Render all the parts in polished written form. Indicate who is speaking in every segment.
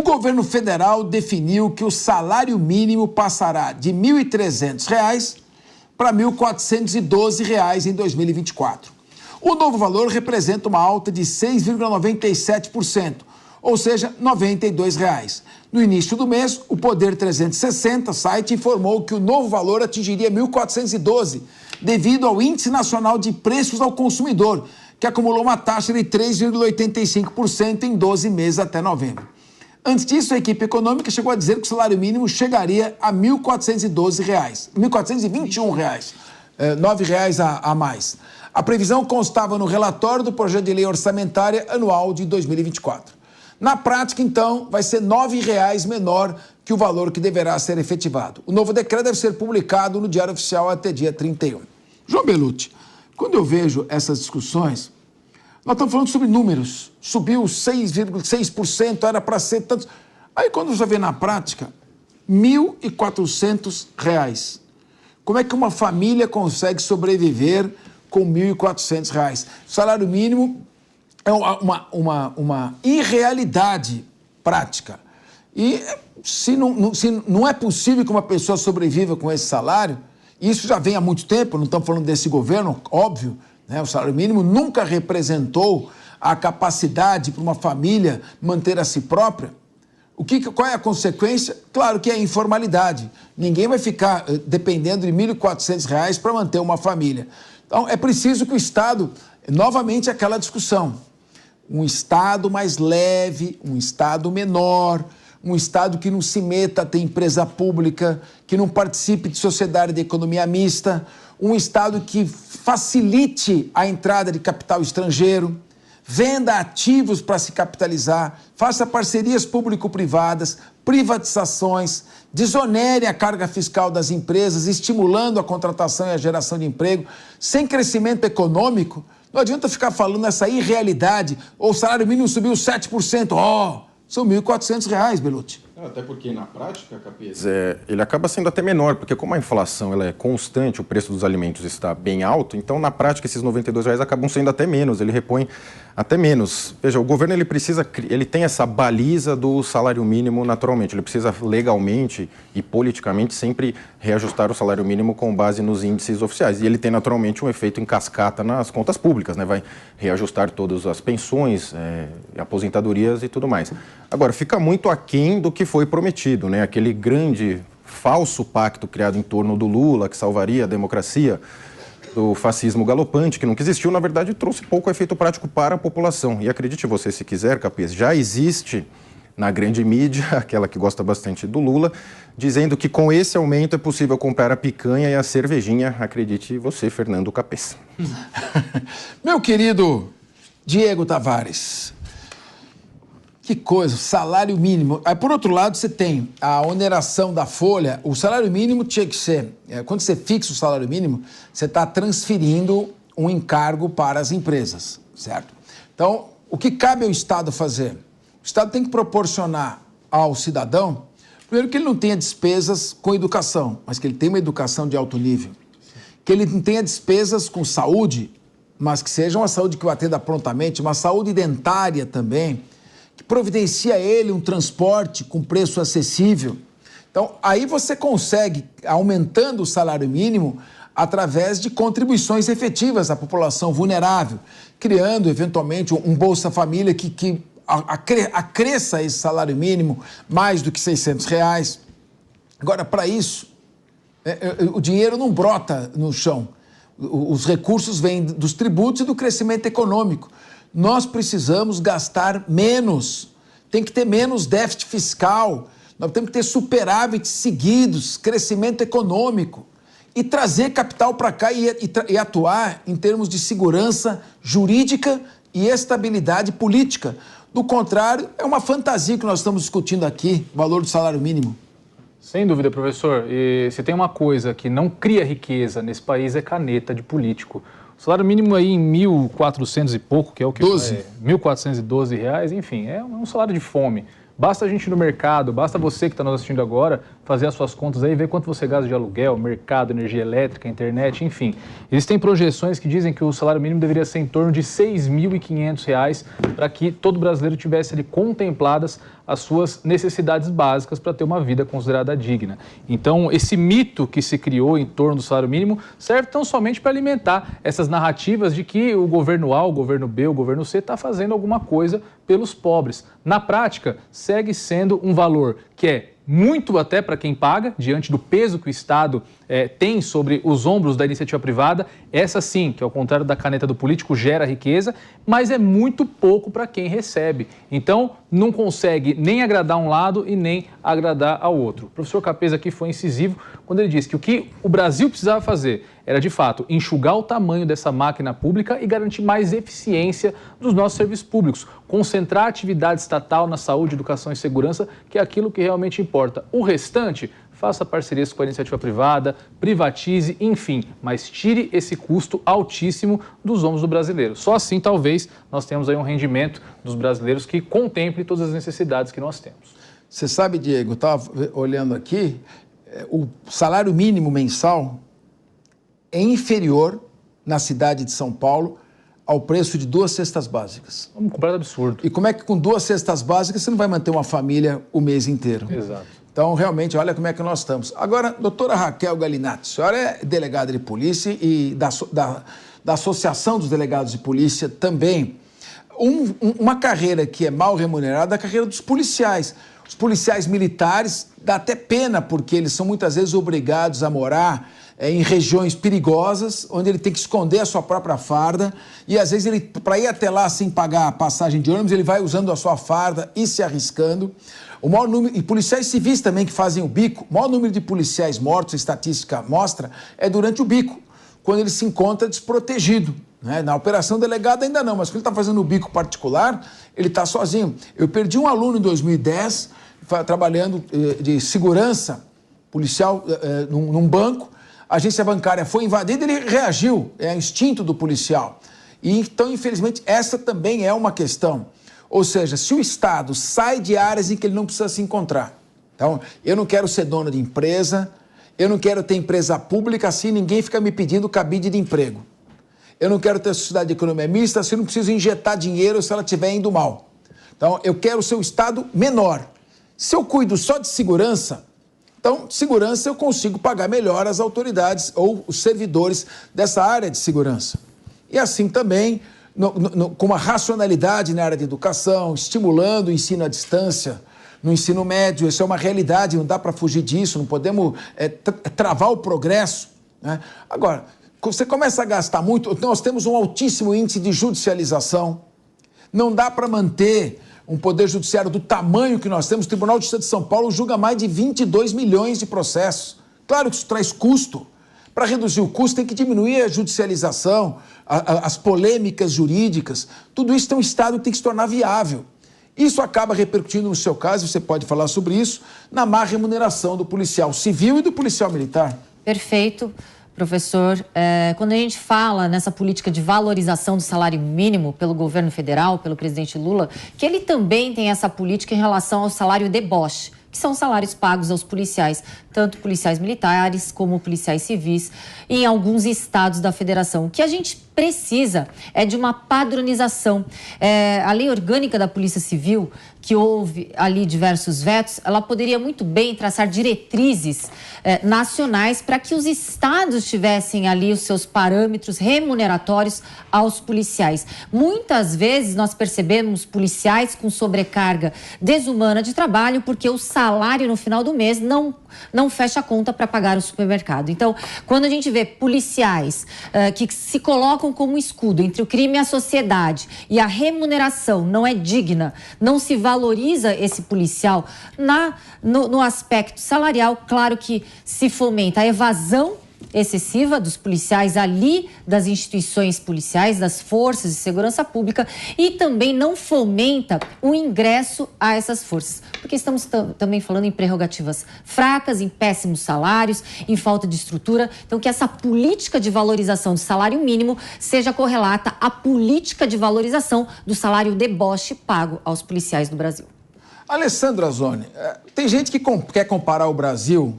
Speaker 1: governo federal definiu que o salário mínimo passará de R$ 1.300 para R$ 1.412 em 2024. O novo valor representa uma alta de 6,97%, ou seja, R$ 92. No início do mês, o Poder 360 site informou que o novo valor atingiria 1.412, devido ao Índice Nacional de Preços ao Consumidor, que acumulou uma taxa de 3,85% em 12 meses até novembro. Antes disso, a equipe econômica chegou a dizer que o salário mínimo chegaria a R$ 1.412, R$ 1.421, R$ 9 a mais. A previsão constava no relatório do projeto de lei orçamentária anual de 2024. Na prática, então, vai ser R$ 9 menor que o valor que deverá ser efetivado. O novo decreto deve ser publicado no Diário Oficial até dia 31. João Belutti, quando eu vejo essas discussões, nós estamos falando sobre números. Subiu 6,6%, era para ser tantos. Aí, quando você vê na prática, R$ 1.400. Como é que uma família consegue sobreviver com R$ 1.400? O salário mínimo é uma irrealidade prática. E se não é possível que uma pessoa sobreviva com esse salário, isso já vem há muito tempo, não estamos falando desse governo, óbvio, né? O salário mínimo nunca representou a capacidade para uma família manter a si própria. Qual é a consequência? Claro que é a informalidade. Ninguém vai ficar dependendo de R$ 1.400 para manter uma família. Então, é preciso que o Estado, novamente aquela discussão, um Estado mais leve, um Estado menor, um Estado que não se meta a ter empresa pública, que não participe de sociedade de economia mista, um Estado que facilite a entrada de capital estrangeiro, venda ativos para se capitalizar, faça parcerias público-privadas, privatizações, desonere a carga fiscal das empresas, estimulando a contratação e a geração de emprego. Sem crescimento econômico, não adianta ficar falando nessa irrealidade. O salário mínimo subiu 7%. São R$ 1.400, Belutti.
Speaker 2: Até porque, na prática, Capês, ele acaba sendo até menor, porque como a inflação ela é constante, o preço dos alimentos está bem alto, então, na prática, esses R$ 92 acabam sendo até menos, ele repõe até menos. Veja, o governo ele tem essa baliza do salário mínimo naturalmente, ele precisa legalmente e politicamente sempre reajustar o salário mínimo com base nos índices oficiais. E ele tem naturalmente um efeito em cascata nas contas públicas, né? Vai reajustar todas as pensões, aposentadorias e tudo mais. Agora, fica muito aquém do que foi prometido, né? Aquele grande falso pacto criado em torno do Lula, que salvaria a democracia do fascismo galopante, que nunca existiu, na verdade, trouxe pouco efeito prático para a população. E acredite você, se quiser, Capês, já existe na grande mídia, aquela que gosta bastante do Lula, dizendo que com esse aumento é possível comprar a picanha e a cervejinha. Acredite você, Fernando Capês.
Speaker 1: Meu querido Diego Tavares, que coisa, salário mínimo. Aí, por outro lado, você tem a oneração da folha. O salário mínimo tinha que ser... Quando você fixa o salário mínimo, você está transferindo um encargo para as empresas, certo? Então, o que cabe ao Estado fazer? O Estado tem que proporcionar ao cidadão, primeiro, que ele não tenha despesas com educação, mas que ele tenha uma educação de alto nível. Que ele não tenha despesas com saúde, mas que seja uma saúde que o atenda prontamente, uma saúde dentária também, que providencia a ele um transporte com preço acessível. Então, aí você consegue, aumentando o salário mínimo, através de contribuições efetivas à população vulnerável, criando, eventualmente, um Bolsa Família que acresça esse salário mínimo mais do que R$ 600. Agora, para isso, o dinheiro não brota no chão. Os recursos vêm dos tributos e do crescimento econômico. Nós precisamos gastar menos, tem que ter menos déficit fiscal, nós temos que ter superávites seguidos, crescimento econômico e trazer capital para cá e atuar em termos de segurança jurídica e estabilidade política. Do contrário, é uma fantasia que nós estamos discutindo aqui, o valor do salário mínimo.
Speaker 3: Sem dúvida, professor. E se tem uma coisa que não cria riqueza nesse país é caneta de político. O salário mínimo aí em 1.400 e pouco, que é o que... 1.412 reais, enfim, é um salário de fome. Basta a gente ir no mercado, basta você que está nos assistindo agora, fazer as suas contas aí, ver quanto você gasta de aluguel, mercado, energia elétrica, internet, enfim. Existem projeções que dizem que o salário mínimo deveria ser em torno de R$ 6.500 para que todo brasileiro tivesse ali contempladas as suas necessidades básicas para ter uma vida considerada digna. Então, esse mito que se criou em torno do salário mínimo serve tão somente para alimentar essas narrativas de que o governo A, o governo B, o governo C está fazendo alguma coisa pelos pobres. Na prática, segue sendo um valor que é muito até para quem paga, diante do peso que o Estado tem sobre os ombros da iniciativa privada. Essa sim, que ao contrário da caneta do político, gera riqueza, mas é muito pouco para quem recebe. Então, não consegue nem agradar um lado e nem agradar ao outro. O professor Capês aqui foi incisivo quando ele disse que o que o Brasil precisava fazer era, de fato, enxugar o tamanho dessa máquina pública e garantir mais eficiência dos nossos serviços públicos, concentrar a atividade estatal na saúde, educação e segurança, que é aquilo que realmente importa. O restante, faça parcerias com a iniciativa privada, privatize, enfim, mas tire esse custo altíssimo dos ombros do brasileiro. Só assim, talvez, nós tenhamos aí um rendimento dos brasileiros que contemple todas as necessidades que nós temos.
Speaker 1: Você sabe, Diego, eu estava olhando aqui, o salário mínimo mensal é inferior na cidade de São Paulo ao preço de 2 cestas básicas.
Speaker 3: Um completo absurdo.
Speaker 1: E como é que com 2 cestas básicas você não vai manter uma família o mês inteiro?
Speaker 3: Exato.
Speaker 1: Então, realmente, olha como é que nós estamos. Agora, doutora Raquel Galinatti, a senhora é delegada de polícia e da Associação dos Delegados de Polícia também. Uma carreira que é mal remunerada é a carreira dos policiais. Os policiais militares, dá até pena, porque eles são muitas vezes obrigados a morar em regiões perigosas, onde ele tem que esconder a sua própria farda, e às vezes ele, para ir até lá sem pagar a passagem de ônibus, ele vai usando a sua farda e se arriscando. O maior número, e policiais civis também que fazem o bico, o maior número de policiais mortos, a estatística mostra, é durante o bico, quando ele se encontra desprotegido. Né? Na operação delegada ainda não, mas quando ele está fazendo o bico particular, ele está sozinho. Eu perdi um aluno em 2010, trabalhando de segurança policial num banco, a agência bancária foi invadida, ele reagiu, é instinto do policial. E então, infelizmente, essa também é uma questão. Ou seja, se o Estado sai de áreas em que ele não precisa se encontrar. Então, eu não quero ser dono de empresa, eu não quero ter empresa pública assim ninguém fica me pedindo cabide de emprego. Eu não quero ter sociedade de economia mista se eu não preciso injetar dinheiro se ela estiver indo mal. Então, eu quero ser o Estado menor. Se eu cuido só de segurança, então, segurança eu consigo pagar melhor as autoridades ou os servidores dessa área de segurança. E assim também, com uma racionalidade na área de educação, estimulando o ensino à distância, no ensino médio, isso é uma realidade, não dá para fugir disso, não podemos travar o progresso. Né? Agora, você começa a gastar muito, nós temos um altíssimo índice de judicialização, não dá para manter um poder judiciário do tamanho que nós temos. O Tribunal de Justiça de São Paulo julga mais de 22 milhões de processos. Claro que isso traz custo. Para reduzir o custo, tem que diminuir a judicialização, as polêmicas jurídicas. Tudo isso tem um Estado que tem que se tornar viável. Isso acaba repercutindo no seu caso, você pode falar sobre isso, na má remuneração do policial civil e do policial militar.
Speaker 4: Perfeito. Professor, quando a gente fala nessa política de valorização do salário mínimo pelo governo federal, pelo presidente Lula, que ele também tem essa política em relação ao salário deboche, que são salários pagos aos policiais, tanto policiais militares como policiais civis, em alguns estados da federação. O que a gente precisa é de uma padronização. A lei orgânica da Polícia Civil, que houve ali diversos vetos, ela poderia muito bem traçar diretrizes nacionais para que os estados tivessem ali os seus parâmetros remuneratórios aos policiais. Muitas vezes nós percebemos policiais com sobrecarga desumana de trabalho porque o salário no final do mês não fecha a conta para pagar o supermercado. Então, quando a gente vê policiais que se colocam como escudo entre o crime e a sociedade e a remuneração não é digna, não se valoriza esse policial no aspecto salarial, claro que se fomenta a evasão excessiva dos policiais ali, das instituições policiais, das forças de segurança pública, e também não fomenta o ingresso a essas forças, porque estamos também falando em prerrogativas fracas, em péssimos salários, em falta de estrutura. Então, que essa política de valorização do salário mínimo seja correlata à política de valorização do salário deboche pago aos policiais do Brasil.
Speaker 1: Alessandro Azzoni, tem gente que quer comparar o Brasil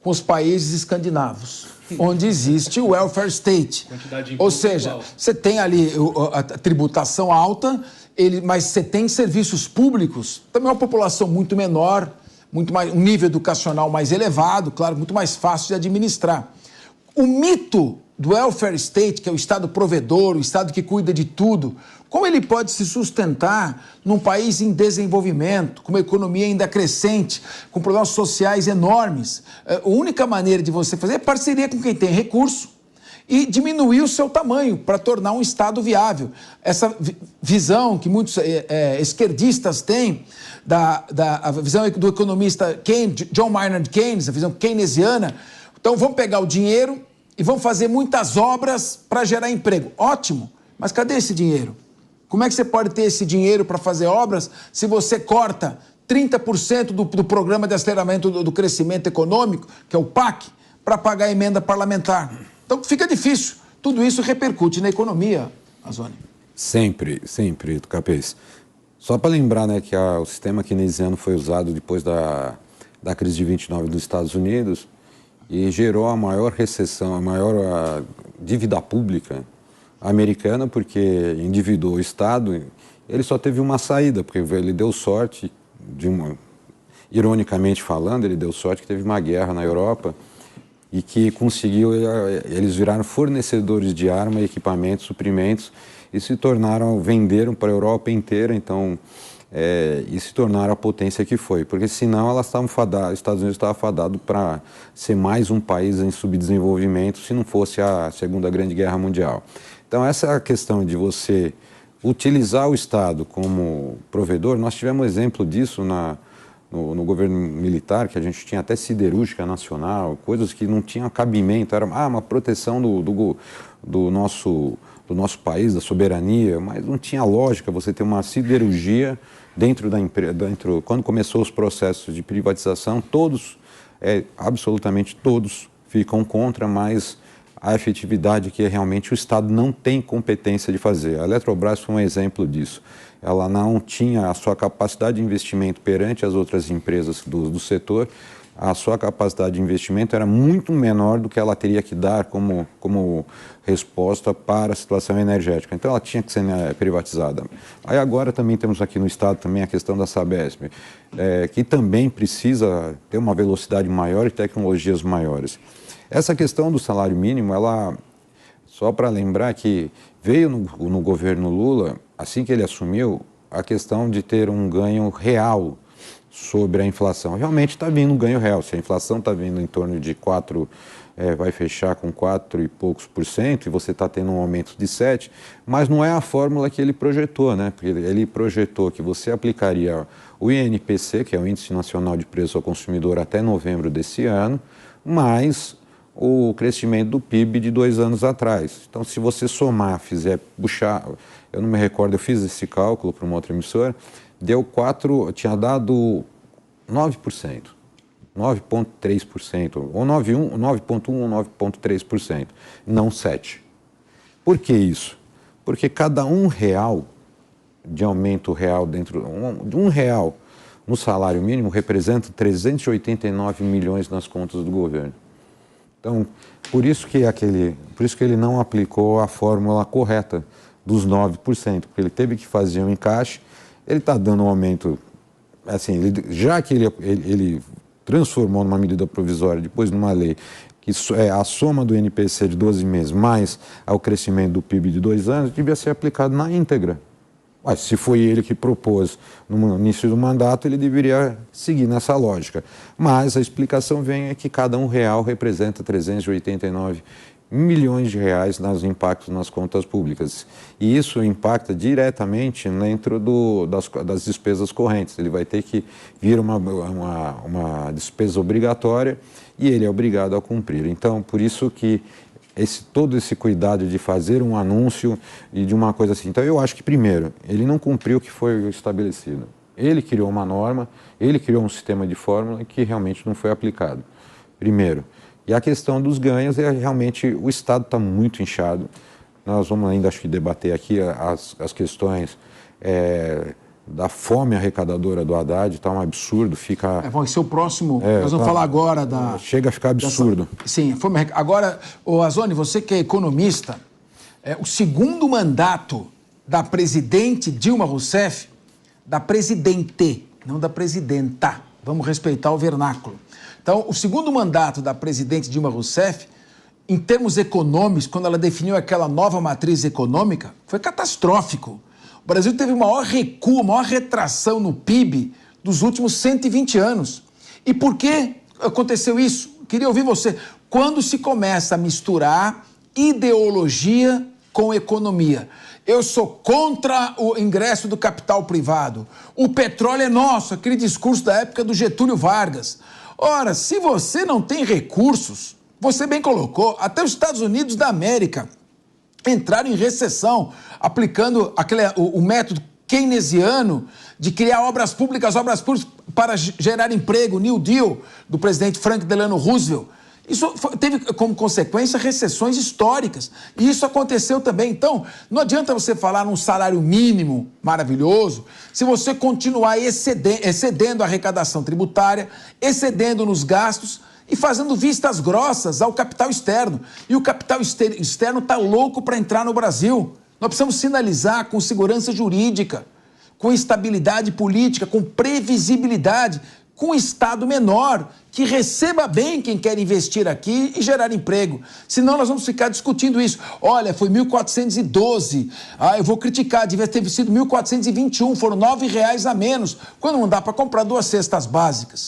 Speaker 1: com os países escandinavos, onde existe o welfare state. Ou seja, você tem ali a tributação alta, mas você tem serviços públicos, também uma população muito menor, muito mais, um nível educacional mais elevado, claro, muito mais fácil de administrar. O mito do welfare state, que é o Estado provedor, o Estado que cuida de tudo, como ele pode se sustentar num país em desenvolvimento, com uma economia ainda crescente, com problemas sociais enormes? A única maneira de você fazer é parceria com quem tem recurso e diminuir o seu tamanho para tornar um Estado viável. Essa visão que muitos esquerdistas têm, a visão do economista John Maynard Keynes, a visão keynesiana. Então vamos pegar o dinheiro e vamos fazer muitas obras para gerar emprego. Ótimo, mas cadê esse dinheiro? Como é que você pode ter esse dinheiro para fazer obras se você corta 30% do programa de aceleramento do crescimento econômico, que é o PAC, para pagar a emenda parlamentar? Então fica difícil. Tudo isso repercute na economia, Azzoni.
Speaker 5: Sempre, Capês. Só para lembrar, né, que o sistema keynesiano foi usado depois da crise de 29 dos Estados Unidos e gerou a maior recessão, a maior dívida pública americana, porque endividou o Estado. Ele só teve uma saída, porque ele deu sorte, ironicamente falando, ele deu sorte que teve uma guerra na Europa e que conseguiu, eles viraram fornecedores de arma, equipamentos, suprimentos e venderam para a Europa inteira, então, e se tornaram a potência que foi, porque senão elas estavam fadadas, os Estados Unidos estava fadado para ser mais um país em subdesenvolvimento se não fosse a Segunda Grande Guerra Mundial. Então essa é a questão de você utilizar o Estado como provedor. Nós tivemos exemplo disso no governo militar, que a gente tinha até siderúrgica nacional, coisas que não tinham cabimento, era uma proteção do nosso país, da soberania, mas não tinha lógica você ter uma siderurgia dentro da empresa. Quando começou os processos de privatização, absolutamente todos ficam contra, mas a efetividade que realmente o Estado não tem competência de fazer. A Eletrobras foi um exemplo disso. Ela não tinha a sua capacidade de investimento perante as outras empresas do setor, a sua capacidade de investimento era muito menor do que ela teria que dar como resposta para a situação energética. Então ela tinha que ser privatizada. Aí agora também temos aqui no Estado também a questão da Sabesp, que também precisa ter uma velocidade maior e tecnologias maiores. Essa questão do salário mínimo, só para lembrar que veio no governo Lula, assim que ele assumiu, a questão de ter um ganho real sobre a inflação. Realmente está vindo um ganho real. Se a inflação está vindo em torno de 4%, vai fechar com 4 e poucos % e você está tendo um aumento de 7%, mas não é a fórmula que ele projetou, né? Porque ele projetou que você aplicaria o INPC, que é o Índice Nacional de Preço ao Consumidor, até novembro desse ano, mais o crescimento do PIB de 2 anos atrás. Então, se você somar, puxar, eu não me recordo, eu fiz esse cálculo para uma outra emissora, tinha dado 9%, 9,3%, ou 9,1% ou 9,3%, não 7%. Por que isso? Porque cada R$1 de aumento real de R$1 no salário mínimo representa 389 milhões nas contas do governo. Então, por isso que ele não aplicou a fórmula correta dos 9%, porque ele teve que fazer um encaixe. Ele está dando um aumento, assim, já que ele transformou numa medida provisória, depois numa lei, que é a soma do INPC de 12 meses mais ao crescimento do PIB de 2 anos, devia ser aplicado na íntegra. Mas se foi ele que propôs no início do mandato, ele deveria seguir nessa lógica. Mas a explicação vem é que cada R$1 representa 389 milhões de reais nos impactos nas contas públicas. E isso impacta diretamente dentro das despesas correntes. Ele vai ter que vir uma despesa obrigatória e ele é obrigado a cumprir. Então, por isso que todo esse cuidado de fazer um anúncio e de uma coisa assim. Então, eu acho que, primeiro, ele não cumpriu o que foi estabelecido. Ele criou uma norma, ele criou um sistema de fórmula que realmente não foi aplicado. Primeiro. E a questão dos ganhos, realmente o Estado está muito inchado. Nós vamos ainda, acho que, debater aqui as questões da fome arrecadadora do Haddad, está um absurdo, fica...
Speaker 1: Vai ser o próximo, nós vamos falar agora da...
Speaker 5: Chega a ficar absurdo.
Speaker 1: Sim, agora, Azoni, você que é economista, o segundo mandato da presidente Dilma Rousseff, da presidente, não da presidenta, vamos respeitar o vernáculo. Então, o segundo mandato da presidente Dilma Rousseff, em termos econômicos, quando ela definiu aquela nova matriz econômica, foi catastrófico. O Brasil teve o maior recuo, a maior retração no PIB dos últimos 120 anos. E por que aconteceu isso? Queria ouvir você. Quando se começa a misturar ideologia com economia. Eu sou contra o ingresso do capital privado. O petróleo é nosso, aquele discurso da época do Getúlio Vargas. Ora, se você não tem recursos, você bem colocou, até os Estados Unidos da América entraram em recessão, aplicando o método keynesiano de criar obras públicas para gerar emprego, New Deal, do presidente Franklin Delano Roosevelt. Isso teve como consequência recessões históricas. E isso aconteceu também. Então, não adianta você falar num salário mínimo maravilhoso se você continuar excedendo a arrecadação tributária, excedendo nos gastos e fazendo vistas grossas ao capital externo. E o capital externo está louco para entrar no Brasil. Nós precisamos sinalizar com segurança jurídica, com estabilidade política, com previsibilidade, com um Estado menor, que receba bem quem quer investir aqui e gerar emprego. Senão nós vamos ficar discutindo isso. Olha, foi 1.412. Eu vou criticar, devia ter sido 1.421, foram R$ 9 a menos, quando não dá para comprar 2 cestas básicas.